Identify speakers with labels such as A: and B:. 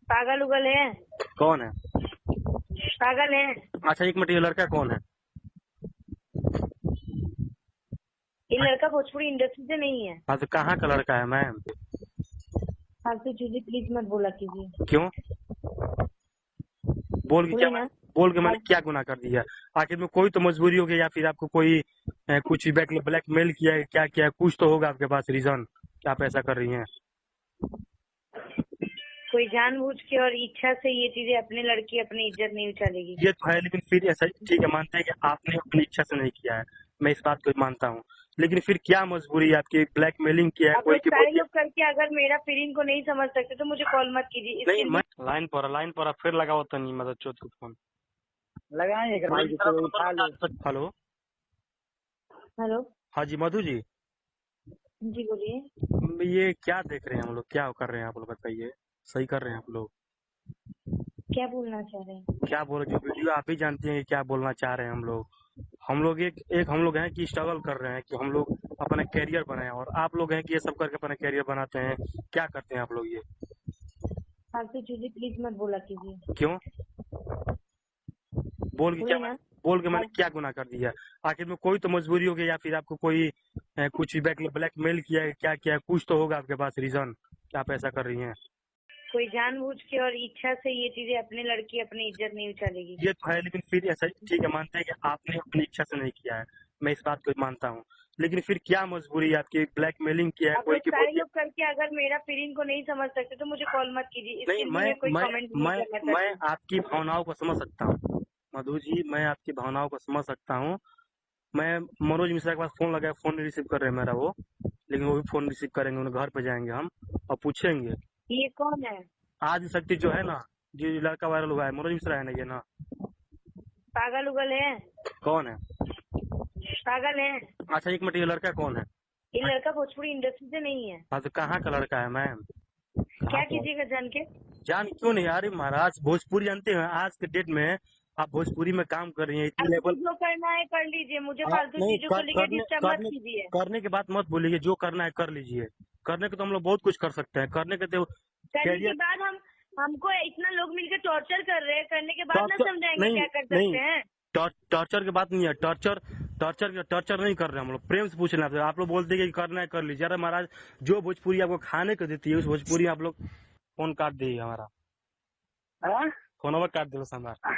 A: पागल उगल है।
B: कौन है?
A: पागल है।
B: अच्छा एक मिनट, ये लड़का कौन है?
A: ये लड़का भोजपुरी इंडस्ट्री से नहीं है।
B: हाँ तो कहाँ का लड़का है मैम?
A: फालतू चीजें प्लीज मत बोला कीजिए।
B: क्यों? बोल के क्या
A: बोले ना।
B: बोल के मैंने क्या गुनाह कर दिया? आखिर में कोई तो मजबूरी होगी, या फिर आपको कोई कुछ ब्लैकमेल किया है, क्या किया है? कुछ तो होगा आपके पास रीजन कि आप ऐसा कर रही हैं।
A: कोई जानबूझ के और इच्छा से ये चीजें अपने लड़की अपनी इज्जत नहीं उछालेगी।
B: ये तो है, लेकिन फिर ऐसा ठीक है, मानते हैं कि आपने अपनी इच्छा से नहीं किया है, मैं इस बात को मानता हूँ, लेकिन फिर क्या मजबूरी है आपकी? ब्लैकमेलिंग किया है
A: आप
B: कोई
A: लोग
B: की
A: सारे
B: बोल
A: लोग करके अगर मेरा फीलिंग को नहीं समझ सकते तो मुझे कॉल मत कीजिए।
B: नहीं,
A: इसके
B: मैं
A: लिए
B: लाइन पर फिर लगाओ तो नहीं मतलब चोट को फोन
C: लगाएंगे कर भाई तो उठा लो।
B: हेलो।
A: हेलो।
B: हाँ जी मधु जी,
A: जी बोलिए।
B: ये क्या देख रहे हैं हम लोग, क्या कर रहे हैं आप लोग बताइए? सही कर रहे हैं आप लोग?
A: क्या बोलना चाह रहे हैं?
B: क्या बोल रहे, जो वीडियो आप ही जानते हैं कि क्या बोलना चाह रहे हैं हम लोग एक हम लोग हैं कि स्ट्रगल कर रहे हैं कि हम लोग अपना कैरियर बनाए, और आप लोग हैं कि ये सब करके अपना कैरियर बनाते हैं। क्या करते हैं आप लोग ये?
A: फालतू चीजें प्लीज मत बोला कीजिए।
B: क्यों? बोल के
A: बोले ना।
B: बोल के मैंने क्या गुनाह कर दिया? आखिर में कोई तो मजबूरी होगी, या फिर आपको कोई कुछ ब्लैकमेल किया है, क्या किया है? कुछ तो होगा आपके पास रीजन कि आप ऐसा कर रही हैं।
A: कोई जानबूझ के और इच्छा से ये चीजें अपने लड़की अपनी इज्जत नहीं उछालेगी।
B: ये तो है, लेकिन फिर ऐसा ठीक है, मानते हैं कि आपने अपनी इच्छा से नहीं किया है, मैं इस बात को मानता हूँ, लेकिन फिर क्या मजबूरी है आपकी? ब्लैकमेलिंग किया है
A: आप
B: कोई
A: लोग
B: की
A: सारे
B: बोल
A: लोग करके अगर मेरा फीलिंग को नहीं समझ सकते तो मुझे कॉल मत कीजिए। इसके
B: नहीं,
A: लिए मैं कोई कमेंट नहीं
B: मैं
A: करना
B: मैं
A: चाहती।
B: आपकी भावनाओं को समझ सकता हूँ मधु जी, मैं आपकी भावनाओं को समझ सकता हूँ। मैं मनोज मिश्रा के पास फोन लगाया, फोन नहीं रिसीव कर रहे हैं मेरा वो, लेकिन वो भी फोन रिसीव करेंगे, उन्हें घर पे जाएंगे हम और पूछेंगे।
A: ये कौन है?
B: आज शक्ति जो है ना, जो लड़का वायरल हुआ है, मनोज मिश्रा है ना ये ना?
A: पागल उगल है।
B: कौन है?
A: पागल है।
B: अच्छा एक मिनट, ये लड़का कौन है?
A: ये लड़का भोजपुरी इंडस्ट्री से नहीं है।
B: हाँ तो कहाँ का लड़का है मैम? कहाँ
A: क्या
B: का?
A: कीजिएगा जान के?
B: जान क्यों नहीं? अरे महाराज भोजपुरी जानते हैं, आज के डेट में आप भोजपुरी में काम कर रही हैं इतनी
A: आपको
B: लेवल।
A: जो करना है कर लीजिए। मुझे फालतू
B: नहीं,
A: चीजों को लेकर डिस्टर्ब मत कीजिए।
B: करने के बाद मत बोलिए, जो करना है कर लीजिए। करने के तो हम लोग बहुत कुछ कर सकते हैं, करने के तो
A: करने के
B: कैरियर।
A: बाद हमको इतना लोग मिलकर टॉर्चर कर रहे हैं। करने के बाद ना
B: टॉर्चर
A: समझाएंगे
B: नहीं,
A: क्या कर
B: नहीं,
A: सकते हैं।
B: टॉर्चर की बात नहीं है। टॉर्चर नहीं कर रहे हम लोग, प्रेम से पूछ रहे हैं। आप लोग बोलते हैं कि करना है कर लीजिए। अरे महाराज, जो भोजपुरी आपको खाने को देती है उस भोजपुरी आप लोग फोन काट दिए हमारा,
C: हाँ?
B: फोन काट दिए हमारा।